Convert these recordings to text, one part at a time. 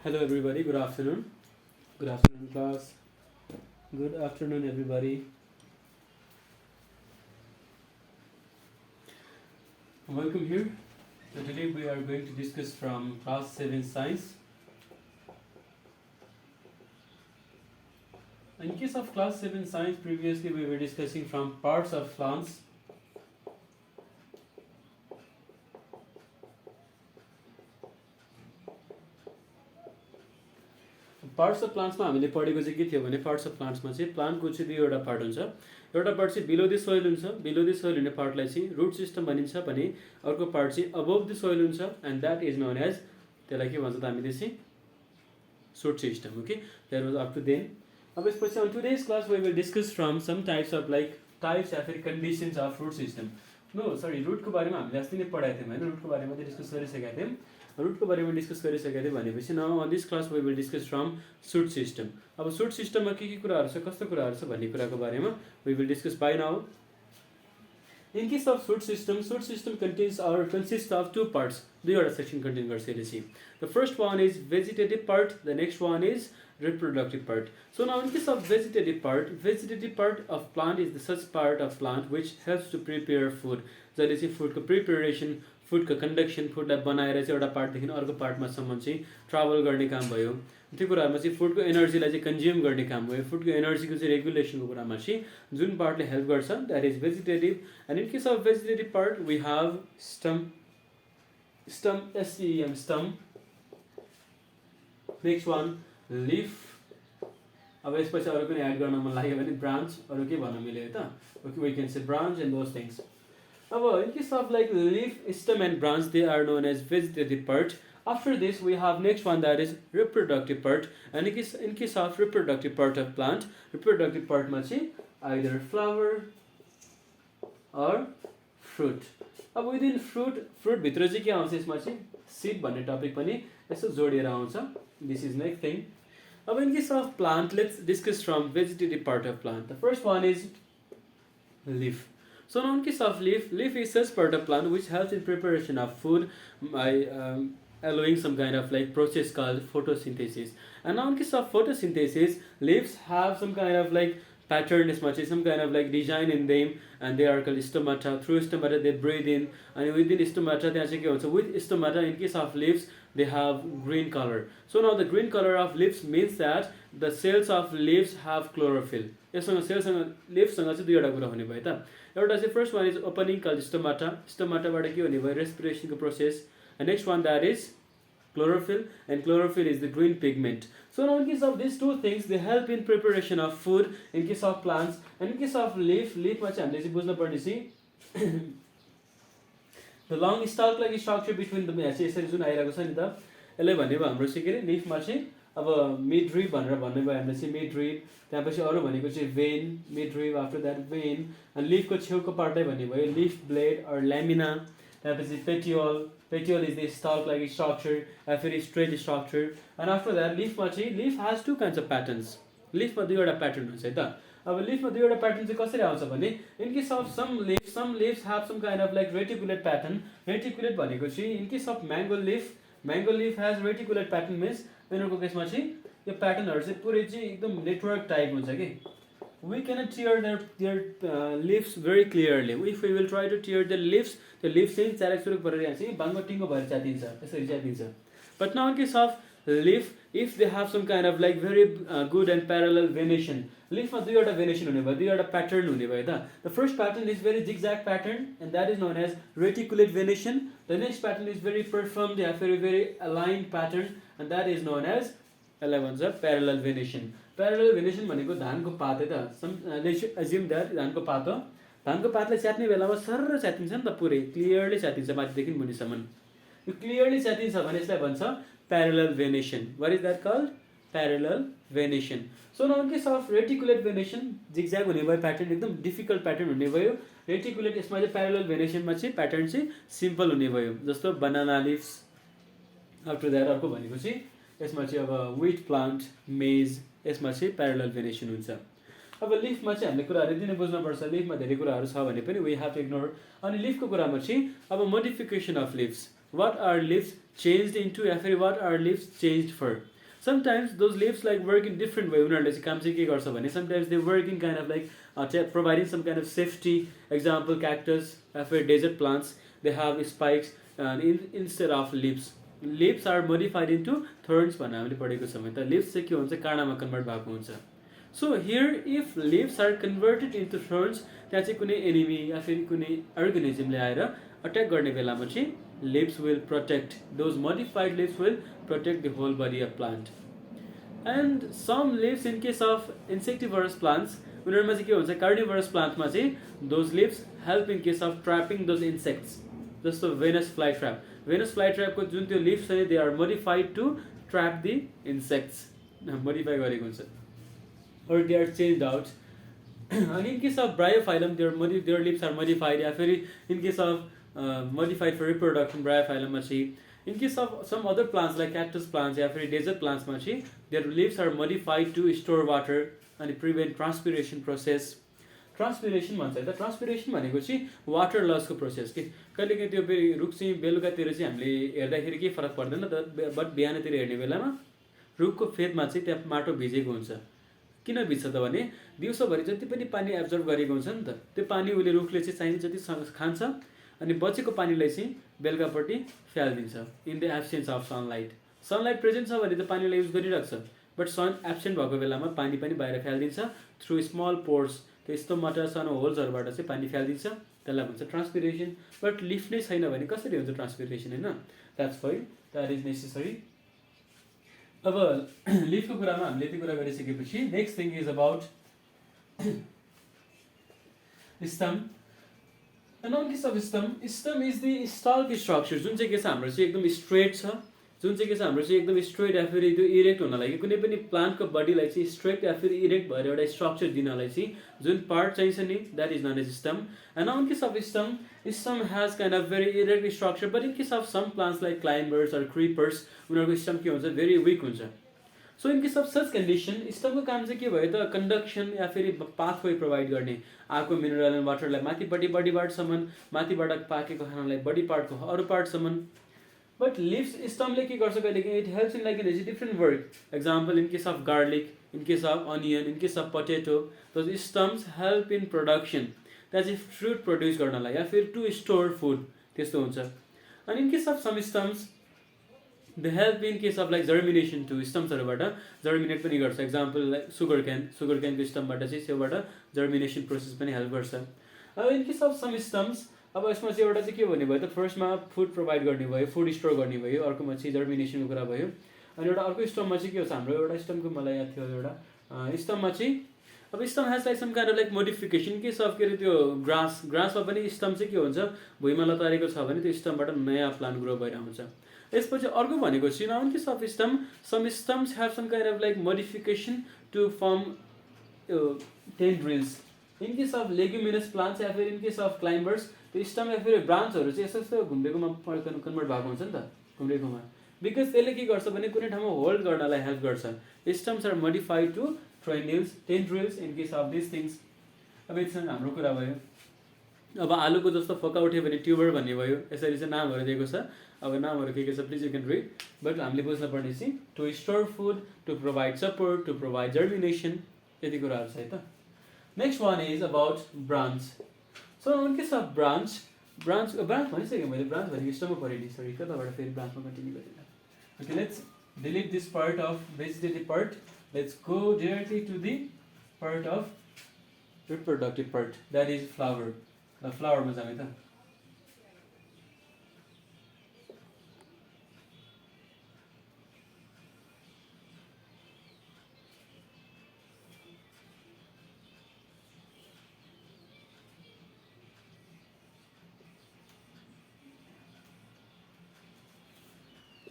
Hello everybody, good afternoon. Good afternoon class. Good afternoon everybody. Welcome here. So today we are going to discuss from class 7 science. In case of class 7 science, previously we were discussing from parts of plants. Parts of प्लान्ट्समा हामीले पढेको चाहिँ के थियो भने parts of प्लान्ट्समा चाहिँ प्लान्टको चाहिँ दुईवटा पार्ट हुन्छ। एउटा पार्ट चाहिँ बिलो द सोइल हुन्छ, बिलो द सोइल हुने पार्टलाई चाहिँ रुट सिस्टम भनिन्छ भने अर्को पार्ट चाहिँ अबोभ द सोइल हुन्छ and that is known as त्यसलाई के भन्छ त हामीले चाहिँ shoot system. Okay, that was up to then. अब यसपछि on today's class we will discuss from some types of like types या फेरि conditions of root system. No sorry, रुटको बारेमा हामीले अस्ति नै पढाएको थियौँ होइन, रुटको बारेमा चाहिँ डिस्कस गरिसकेका थियौँ। रुटको बारेमा डिस्कस गरिसकेको थियौँ भनेपछि now on this class we will discuss from shoot system. अब सुट सिस्टममा के कुराहरू छ, कस्तो कुराहरू छ भन्ने कुराको बारेमा we will discuss by now. In case of suit system consists of two parts. दुईवटा सेक्सन कन्टेन गर्छ यसले चाहिँ। The first one is vegetative part, the next one is reproductive part. So now in case of vegetative part of plant is the such part of plant which helps to prepare food. जसले चाहिँ फुडको preparation, फुडको conduction, फुडलाई बनाएर चाहिँ एउटा पार्टदेखि अर्को पार्टमा सम्म चाहिँ ट्राभल गर्ने काम भयो। त्यो कुराहरूमा चाहिँ फुडको एनर्जीलाई चाहिँ कन्ज्युम गर्ने काम भयो। फुडको एनर्जीको चाहिँ रेगुलेसनको कुरामा चाहिँ जुन पार्टले हेल्प गर्छ that is vegetative. And in case of vegetative part we have stem, STEM stem. Next one leaf. अब यसपछि अरू पनि एड गर्न मन लाग्यो भने ब्रान्च, अरू के भन्न मिल्यो त, okay we can say branch and those things. अब in case of like leaf, stem and branch, they are known as vegetative part. After this we have next one that is reproductive part. And in case of reproductive part of plant, reproductive part मा चाहिँ either flower or fruit. अब within fruit भित्र चाहिँ के आउँछ यसमा चाहिँ seed भन्ने टपिक पनि यसो जोडिएर आउँछ। This is next thing. अब in case of plant, let's discuss from vegetative part of plant. The first one is leaf. So now in case of leaf is such part of plant which helps in preparation of food by allowing some kind of like process called photosynthesis. And now in case of photosynthesis, leaves have some kind of like pattern, as much as some kind of like design in them, and they are called stomata. Through stomata they breathe in, and within stomata they actually also with stomata in case of leaves they have green color. So now the green color of leaves means that the cells of leaves have chlorophyll. यससँग सेलसँग लिफसँग चाहिँ दुईवटा कुरा हुने भयो त। एउटा चाहिँ first one is opening called stomata, स्टोमाटाबाट के हुने भयो रेस्पिरेसनको process. And next one that is chlorophyll, and chlorophyll is the green pigment. So now in case of these two things they help in preparation of food in case of plants. And in case of leafमा चाहिँ हामीले चाहिँ बुझ्नु पर्ने चाहिँ the long stalk like structure between the चाहिँ यसरी जुन आइरहेको छ नि त, यसले भनेको हाम्रो चाहिँ के अरे लिफमा चाहिँ अब मिड रिब भनेर भन्ने भयो हामीले चाहिँ मिड रिब, त्यसपछि अरू भनेको चाहिँ when, mid rib, after that when. अनि लिफको छेउको पार्टै भन्ने भयो लिफ ब्लेड अर ल्यामिना, त्यसपछि petiole, petiole is the stalk like structure, फेरि straight structure. And after that लिफमा चाहिँ leaf has two kinds of patterns, लिफमा दुईवटा प्याटर्न हुन्छ है त। अब लिफमा दुईवटा प्याटर्न चाहिँ कसरी आउँछ भने in case of some leaves have some kind of like reticulate pattern. Reticulate भनेको चाहिँ in case of mango leaf has reticulate pattern means उनीहरूको केसमा चाहिँ यो प्याटर्नहरू चाहिँ पुरै चाहिँ एकदम नेटवर्क टाइप हुन्छ कि। We cannot tear their leaves very clearly. If we will try to tear the leaves, the leaves चाहिँ च्यारेक परेर यहाँ चाहिँ बाङ्गो टिङ्गो भएर च्यातिन्छ, यसरी च्यातिन्छ। But now in case of leaf, if they have some kind of like very good and parallel venation, leafमा दुईवटा venation हुने भयो, दुईवटा pattern हुने भयो त। The first pattern is very zigzag pattern and that is known as reticulate venation. The next pattern is very performed, they have very aligned pattern and that is known as parallel venation. Parallel venation भनेको धानको पात है त। Let's assume that धानको पात हो, धानको पातले च्यात्ने बेलामा सरर च्यातिन्छ नि त, पुरै क्लियरली च्यातिन्छ माथिदेखि मुनिसम्म। यो क्लियरली च्यातिन्छ भने यसलाई भन्छ parallel venation. What is that called? Parallel venation. So now in case of reticulate venation, zigzag हुने भयो प्याटर्न, एकदम डिफिकल्ट प्याटर्न हुने भयो। रेटिकुलेट यसमा चाहिँ प्यारल भेनेसनमा चाहिँ प्याटर्न चाहिँ सिम्पल हुने भयो, जस्तो बनाना लिभ्स। आफ्टर द्याट अर्को भनेको चाहिँ यसमा चाहिँ अब विट प्लान्ट, मेज, यसमा चाहिँ प्यारल भेनेसन हुन्छ। अब लिफमा चाहिँ हामीले कुराहरू यति नै बुझ्नुपर्छ, लिफमा धेरै कुराहरू छ भने पनि वी हेभ टु इग्नोर। अनि लिफको कुरामा चाहिँ अब modification of leaves, what are leaves changed into या फेरि what are leaves changed for. Sometimes those leaves like work in different way. उनीहरूले चाहिँ काम चाहिँ के गर्छ भने sometimes they work in kind of like providing some kind of safety. Example, cactus या फेरि desert plants, they have spikes instead of leaves. Leaves are modified into thorns भनेर हामीले पढेको छौँ. त leaves चाहिँ के हुन्छ काँडामा कन्भर्ट भएको हुन्छ. So here if leaves are converted into thorns, त्यहाँ चाहिँ कुनै enemy या फेरि कुनै organismले आएर attack गर्ने बेलामा चाहिँ leaves will protect, those modified leaves will protect the whole body of plant. And some leaves in case of insectivorous plants, उनीहरुमा चाहिँ के हुन्छ carnivorous plantमा चाहिँ those leaves help in case of trapping those insects. जस्तो Venus flytrap. Venus flytrap को जुन त्यो leaves छ they are modified to trap the insects. Modify गरेको हुन्छ. Or they are changed out. And in case of Bryophyllum, their leaves are modified. या फेरि in case of modified for reproduction, Bryophyllum मा in case of some other plants like cactus plants या फेरि desert plants मा their leaves are modified to store water and prevent transpiration process. Transpiration भन्छ है त. Transpiration भनेको चाहिँ water loss को process के. कहिलेकाहीँ त्यो रुख चाहिँ बेलुकातिर चाहिँ हामीले हेर्दाखेरि केही फरक पर्दैन त, बट बिहानतिर हेर्ने बेलामा रुखको फेदमा चाहिँ त्यहाँ माटो भिजेको हुन्छ. किन भिज्छ त भने दिउँसोभरि जति पनि पानी एब्जर्भ गरेको हुन्छ नि त, त्यो पानी उसले रुखले चाहिँ चाहिने जति खान्छ अनि बचेको पानीलाई चाहिँ बेलुकापट्टि फ्यालिदिन्छ in the absence of sunlight. Sunlight present छ भने त पानीलाई युज गरिराख्छ, बट सन एब्सेन्ट भएको बेलामा पानी पनि बाहिर फ्यालिदिन्छ थ्रु स्मल पोर्स. त्यो स्तोमाटा सानो होल्सहरूबाट चाहिँ पानी फ्यालिदिन्छ, त्यसलाई भन्छ ट्रान्सपिरेसन. बट लिफ नै छैन भने कसरी हुन्छ ट्रान्सपिरेसन होइन? That's why that is necessary. अब लिफको कुरामा हामीले यति कुरा गरिसकेपछि next thing is about stem. And case of stem, stem is the stalk structure जुन चाहिँ के छ हाम्रो चाहिँ एकदम स्ट्रेट छ, जुन चाहिँ के छ हाम्रो चाहिँ एकदम स्ट्रेट या फेरि त्यो इरेक्ट हुनलाई कुनै पनि प्लान्टको बडीलाई चाहिँ स्ट्रेट या फेरि इरेक्ट भएर एउटा स्ट्रक्चर दिनलाई चाहिँ जुन पार्ट चाहिन्छ नि that is known as stem. And in case of stem, stem has kind of very erect structure, but in case of some plants like climbers or creepers उनीहरूको stem के हुन्छ भेरी विक हुन्छ. So in case of such condition स्टमको काम चाहिँ के भयो त कन्डक्सन या फेरि पाथवे प्रोभाइड गर्ने, आएको मिनरल एन्ड वाटरलाई माथिपट्टि बडी पार्टसम्म, माथिबाट पाकेको खानालाई बडी पार्टको अरू पार्टसम्म. बट लिव्स स्टमले के गर्छ कहिलेकाहीँ it helps in like in different work. Example in case of garlic, in case of onion, in case of potato, those stumps help in production. त्यहाँ चाहिँ फ्रुट प्रड्युस गर्नलाई या फेरि टु स्टोर फुड त्यस्तो हुन्छ. अनि in case of some stems they help in case of like germination too, स्टम्सहरूबाट germinate पनि गर्छ. एक्जाम्पल लाइक सुगर क्यानको स्टमबाट चाहिँ त्योबाट जर्मिनेसन प्रोसेस पनि हेल्प गर्छ. अब in case of some stems, अब यसमा चाहिँ एउटा चाहिँ के भन्ने भयो त फर्स्टमा फुड प्रोभाइड गर्ने भयो, फुड स्टोर गर्ने भयो, अर्कोमा चाहिँ जर्मिनेसनको कुरा भयो. अनि एउटा अर्को स्टममा चाहिँ के हुन्छ हाम्रो एउटा स्टमको मलाई याद थियो एउटा स्टममा चाहिँ अब stem has like some kind of like modification के छ के अरे त्यो ग्रासमा पनि स्टम चाहिँ के हुन्छ भुइँमा लतारेको छ भने त्यो स्टमबाट नयाँ प्लान्ट ग्रो भएर आउँछ. यसपछि अर्को भनेको चाहिँ in case of stem, some stems have some kind of like modification to form tendrils. In case of leguminous plants या फेरि इन केस अफ क्लाइम्बर्स त्यो स्टम या फेरि ब्रान्चहरू चाहिँ यस्तो यस्तो घुम्रेकोमा कन्भर्ट भएको हुन्छ नि त घुम्रेकोमा, बिकज त्यसले के गर्छ भने कुनै ठाउँमा होल्ड गर्नलाई हेल्प गर्छ. Stems are modified to tendrils in case of this things. अब यतिसँग हाम्रो कुरा भयो. अब आलुको जस्तो फोका उठ्यो भने ट्युबर भन्ने भयो, यसरी चाहिँ नामहरू दिएको छ. अब नामहरू के छ please you can read, but हामीले बुझ्नुपर्ने चाहिँ to store food, to provide support, to provide germination, यति कुराहरू छ है त. Next one is about branch. So in case of branch भनिसकेँ मैले, ब्रान्च भनेको स्टममा पऱ्यो नि, सरी कताबाट फेरि ब्रान्चमा कन्टिन्यू गरेर. Okay, let's delete this part of vegetative part, let's go directly to the part of reproductive part that is flower. र फ्लावरमा जाने त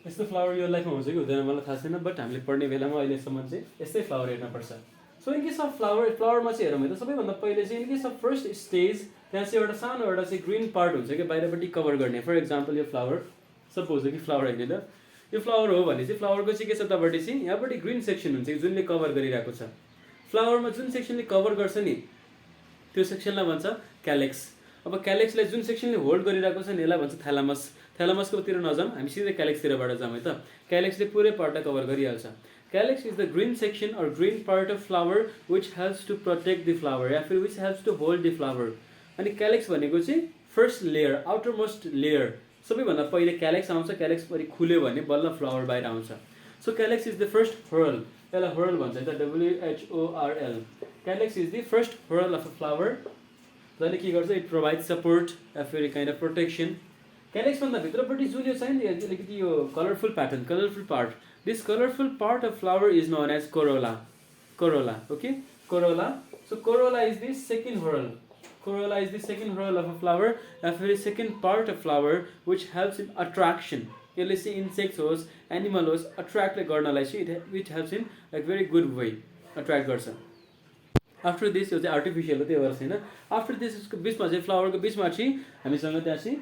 यस्तो फ्लावर यो लाइफमा हुन्छ कि हुँदैन मलाई थाहा छैन, बट हामीले पढ्ने बेलामा अहिलेसम्म चाहिँ यस्तै फ्लावर हेर्नुपर्छ. सो इन केस अफ फ्लावरमा चाहिँ हेरौँ है त सबैभन्दा पहिले चाहिँ in case of first stage त्यहाँ चाहिँ एउटा सानो एउटा चाहिँ ग्रिन पार्ट हुन्छ कि बाहिरपट्टि कभर गर्ने. फर इक्जाम्पल यो फ्लावर सपोज हो कि फ्लावर होइन त, यो फ्लावर हो भने चाहिँ फ्लावरको चाहिँ के छ तपाईँपट्टि चाहिँ यहाँपट्टि ग्रिन सेक्सन हुन्छ कि जुनले कभर गरिरहेको छ. फ्लावरमा जुन सेक्सनले कभर गर्छ नि त्यो सेक्सनलाई भन्छ क्यालेक्स. अब क्यालेक्सलाई जुन सेक्सनले होल्ड गरिरहेको छ नि यसलाई भन्छ थ्यालामस. थ्यालामसकोतिर नजाउँ, हामी सिधै क्यालेक्सतिरबाट जाउँ है त। क्यालेक्सले पुरै पार्टलाई कभर गरिहाल्छ। Calyx is the green section or green part of flower which helps to protect the flower या फिर which helps to hold the flower. अनि calyx भनेको चाहिँ फर्स्ट लेयर, आउटरमोस्ट लेयर, सबैभन्दा पहिले क्यालेक्स आउँछ। क्यालेक्स परि खुल्यो भने बल्ल फ्लावर बाहिर आउँछ। So calyx is the first whorl, यसलाई whorl भन्छ त, WHORL। Calyx is the first whorl of a flower, जसले के गर्छ, इट प्रोभाइड सपोर्ट या फिर काइन्ड अफ प्रोटेक्सन। क्यालेक्स भन्दा भित्रपट्टि जुन यो छ नि अलिकति यो colourful pattern, colourful part, this colorful part of flower is known as corolla. Okay, corolla. So corolla is the second whorl. Corolla is the second whorl of a flower, a very second part of flower which helps in attraction. यसले चाहिँ insects होस्, animal होस्, attract गर्नलाई चाहिँ it helps in like very good way, attract गर्छ। After this, यो चाहिँ artificial हो, त्यही भएर छैन। आफ्टर दिस यसको बिचमा चाहिँ, फ्लावरको बिचमा चाहिँ हामीसँग त्यहाँ चाहिँ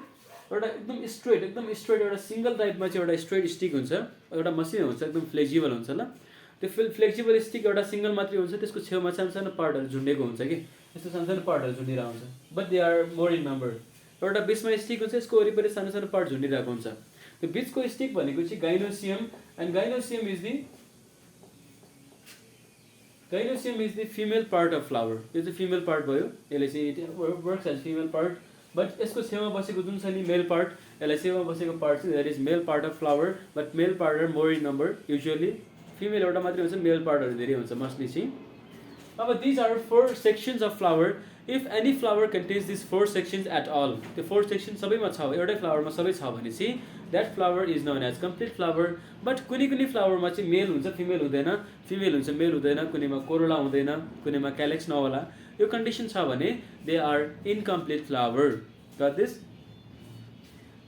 एउटा एकदम स्ट्रेट एउटा सिङ्गल टाइपमा चाहिँ एउटा स्ट्रेट स्टिक हुन्छ, एउटा मसिनो हुन्छ, एकदम फ्लेक्जिबल हुन्छ ल। त्यो फ्लेक्जिबल स्टिक एउटा सिङ्गल मात्रै हुन्छ, त्यसको छेउमा सानो सानो पार्टहरू झुन्डेको हुन्छ कि, यस्तो सानो सानो पार्टहरू झुन्डिरहेको हुन्छ, but they are more in number. एउटा बिचमा स्टिक हुन्छ, यसको वरिपरि सानो सानो पार्ट झुन्डिरहेको हुन्छ। त्यो बिचको स्टिक भनेको चाहिँ gynoecium, and gynoecium is the female part of flower. यो चाहिँ फिमेल पार्ट भयो, यसले चाहिँ it works as female part. But यसको छेउमा बसेको जुन छ नि मेल पार्ट, यसलाई छेउमा बसेको पार्ट चाहिँ that is male part of flower, but male part are more in number. Usually female एउटा मात्रै हुन्छ, मेल पार्टहरू धेरै हुन्छ मोस्टली चाहिँ। अब these are 4 sections of flower. If any flower contains this 4 sections at all, त्यो 4 सेक्सन सबैमा छ, एउटै फ्लावरमा सबै छ भने चाहिँ that flower is known as complete flower. But कुनै फ्लावरमा चाहिँ मेल हुन्छ, फिमेल हुँदैन, फिमेल हुन्छ, मेल हुँदैन, कुनैमा कोरोला हुँदैन, कुनैमा क्यालेक्स नहोला। यो कन्डिसन छ भने they are incomplete flower. Got this?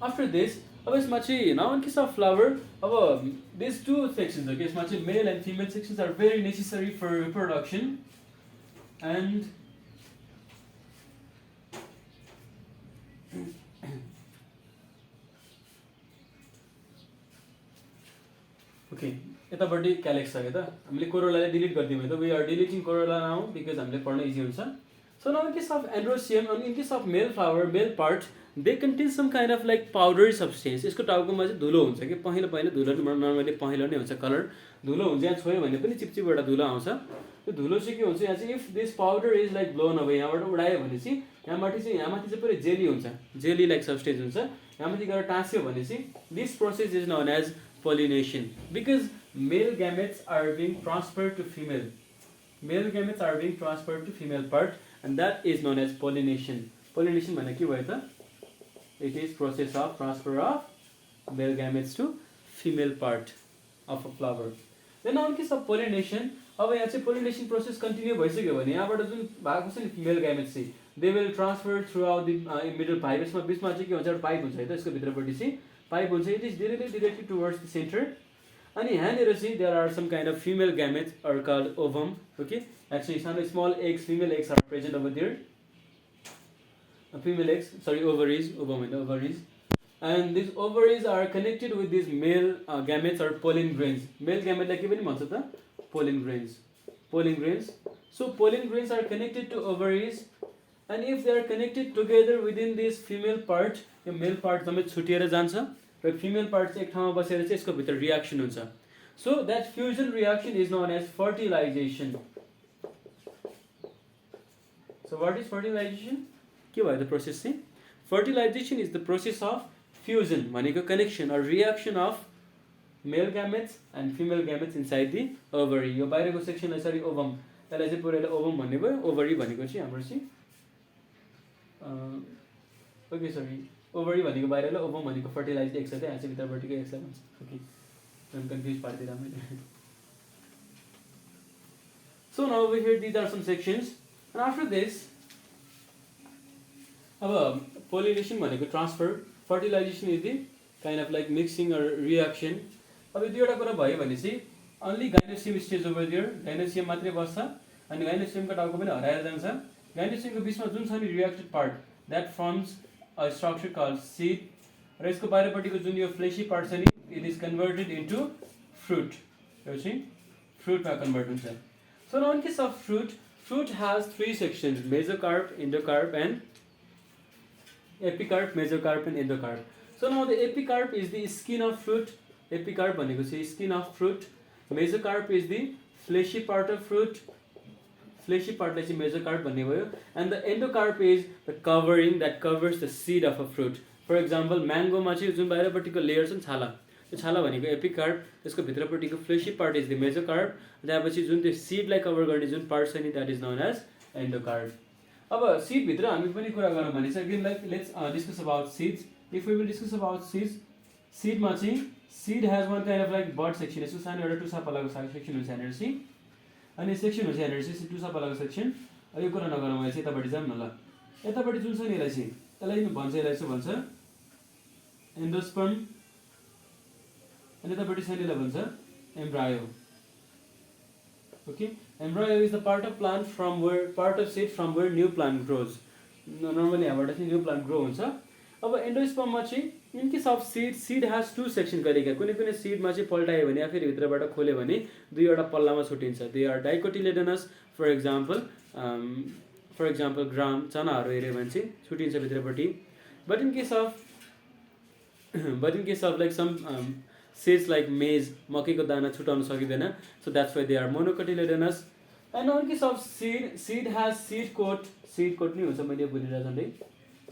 After this, अब यसमा चाहिँ now in case of flower, अब दिस 2 सेक्सन्स हो कि, यसमा चाहिँ male and female sections are very necessary for reproduction. And okay, यतापट्टि क्यालेक्स छ कि त, हामीले कोरोलालाई डिलिट गरिदियौँ है त। We are deleting corolla now because हामीले पढ्न इजी हुन्छ। So now in case of androecium, अनि in case of male flower, male part, they contain some kind of like powdery substance. यसको टाउकोमा चाहिँ धुलो हुन्छ कि, पहेँलो धुलो, नर्मली पहेँलो नै हुन्छ कलर, धुलो हुन्छ। यहाँ छोयो भने पनि चिपचिप एउटा धुलो आउँछ। त्यो धुलो चाहिँ के हुन्छ, यहाँ चाहिँ if this powder is like blown away, यहाँबाट उडायो भने चाहिँ यहाँ माथि चाहिँ पुरै जेली हुन्छ, जेली लाइक सब्सटेन्स हुन्छ। यहाँ माथि गएर टाँस्यो भने चाहिँ this process is known as pollination, because male gametes are being transferred to female. Male gametes are being transferred to female part, and that is known as pollination. Pollination भने के भयो त? It is process of transfer of male gametes to female part of a flower. Then in case of pollination, अब यहाँ चाहिँ pollination process continue भइसक्यो भने यहाँबाट जुन भएको छ नि male gametes चाहिँ, they will transfer throughout the middle pipe. यसमा बिचमा चाहिँ के हुन्छ, एउटा पाइप हुन्छ है त, यसको भित्रपट्टि चाहिँ पाइप हुन्छ। It is directly towards the center, अनि यहाँनिर चाहिँ there are some kind of female gametes are called ovum. Okay, actually some small eggs, female eggs are present over there. Female eggs, sorry, ovaries, ovum and ovaries, and these ovaries are connected with these male gametes or pollen grains. Male gamete लाई के पनि भन्छ त? Pollen grains. Pollen grains. So pollen grains are connected to ovaries, and if they are connected together within this female part, यो male part समेत छुटिएर जान्छ र female part चाहिँ एक ठाउँमा बसेर चाहिँ यसको भित्र रियाक्सन हुन्छ। So that fusion reaction is known as fertilisation. So what is fertilisation? के भयो त प्रोसेस चाहिँ? Fertilisation is the process of fusion, भनेको connection or reaction of male gametes and female gametes inside the ovary. यो बाहिरको सेक्सनलाई sorry ovum, त्यसलाई चाहिँ पुरै ओभम भन्ने भयो। ओभरी भनेको चाहिँ हाम्रो चाहिँ ओके सरी, ओभरी भनेको बाहिरलाई, ओभम भनेको फर्टिलाइज एक्स चाहिँ यहाँ चाहिँ भित्रपट्टिको एक्सलाई भन्छ। ओके, I'm confused पार्दिनँ मैले। So now over here these are some sections, and after this अब pollination भनेको transfer, fertilization is the kind of like mixing or reaction. अब यो दुईवटा कुरा भयो भने चाहिँ only gynoecium stage over there, gynoecium मात्रै बस्छ, अनि गाइनोसियमको टाउको पनि हराएर जान्छ। गाइनोसियमको बिचमा जुन छ नि reacted part, that forms a structure called seed, र यसको बाहिरपट्टिको जुन यो फ्लेसी पार्ट छ नि, it is converted into fruit. यो चाहिँ फ्रुटमा कन्भर्ट हुन्छ। So now in case of fruit, fruit has 3 sections, mesocarp, endocarp and epicarp, mesocarp and endocarp. So now the epicarp is the skin of fruit. Epicarp भनेको चाहिँ skin of fruit. Mesocarp is the fleshy part of fruit. Fleshy partलाई चाहिँ mesocarp भन्ने भयो. And the endocarp is the covering that covers the seed of a fruit. For example, mango मा चाहिँ जुन बाहिरपट्टिको layer छ नि छाला, त्यो छाला भनेको एपिकार्प, त्यसको भित्रपट्टिको fleshy part is the mesocarp, त्यसपछि जुन त्यो सिडलाई कभर गर्ने जुन पार्ट छ नि that is known as endocarp. अब सिड भित्र हामी पनि कुरा गरौँ भने चाहिँ again like let's discuss about seeds. If we will discuss about seeds, सीडमा चाहिँ seed has one kind of like bird section. यसको सानो एउटा टुसा पलाको सेक्सन हुन्छ यहाँनिर चाहिँ, अनि सेक्सन हुन्छ यहाँनिर चाहिँ टुसा पलाको सेक्सन. यो कुरा नगरौँ मैले चाहिँ यतापट्टि जाऊँ न ल. यतापट्टि जुन छ नि यसलाई चाहिँ यसलाई भन्छ, यसलाई चाहिँ भन्छ एन्डोस्पर्म, and यतापट्टि छ नि यसलाई भन्छ embryo. Okay, embryo is the part of plant from where part of seed from where new plant grows. Normally यहाँबाट चाहिँ new plant grow हुन्छ. अब एन्डोस्पर्ममा चाहिँ in case of seed has two section कहिलेका कुनै कुनै सीडमा चाहिँ पल्टायो भने या फेरि भित्रबाट खोल्यो भने दुईवटा पल्लामा छुटिन्छ. They are dicotyledonous. For example ग्राम चनाहरू हेर्यो भने चाहिँ छुटिन्छ भित्रपट्टि. But in case of like some seeds like maize, मकैको दाना छुटाउन सकिँदैन. So that's why they are monocotyledonous. And in case of seed has seed coat. Seed coat नि हुन्छ, मैले भनिरहेको झन्डै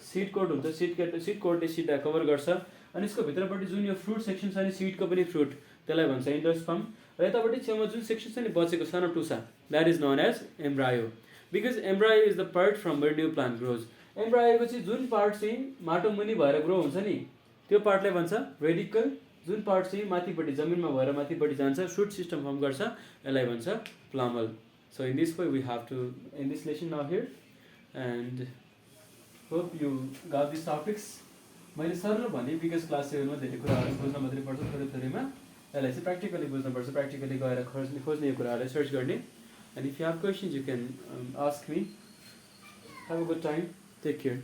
seed coat हुन्छ. seed coatले सीडलाई कभर गर्छ. अनि यसको भित्रपट्टि जुन यो फ्रुट सेक्सन छ नि सीडको पनि फ्रुट, त्यसलाई भन्छ एन्डोस्पर्म. र यतापट्टि छेउमा जुन सेक्सन छ नि बचेको सानो टुसा, that is known as embryo. Because embryo is the part from where new plant grows. एम्ब्रायोको चाहिँ जुन पार्ट चाहिँ माटो मुनि भएर ग्रो हुन्छ नि त्यो पार्टलाई भन्छ रेडिकल. जुन पार्ट चाहिँ माथिपट्टि जमिनमा भएर माथिपट्टि जान्छ, सुट सिस्टम फर्म गर्छ, यसलाई भन्छ plumule. So in this way we have to end this lesson now here and hope you got this topics. मैले सरल भने बिकज क्लास 7 मा धेरै कुराहरू बुझ्न मात्रै पर्छ, थोरैमा यसलाई चाहिँ प्र्याक्टिकली बुझ्नुपर्छ. प्र्याक्टिकली गएर खोज्ने यो कुराहरूलाई सर्च गर्ने. And if you have questions you can ask me. Have a good time. Take care.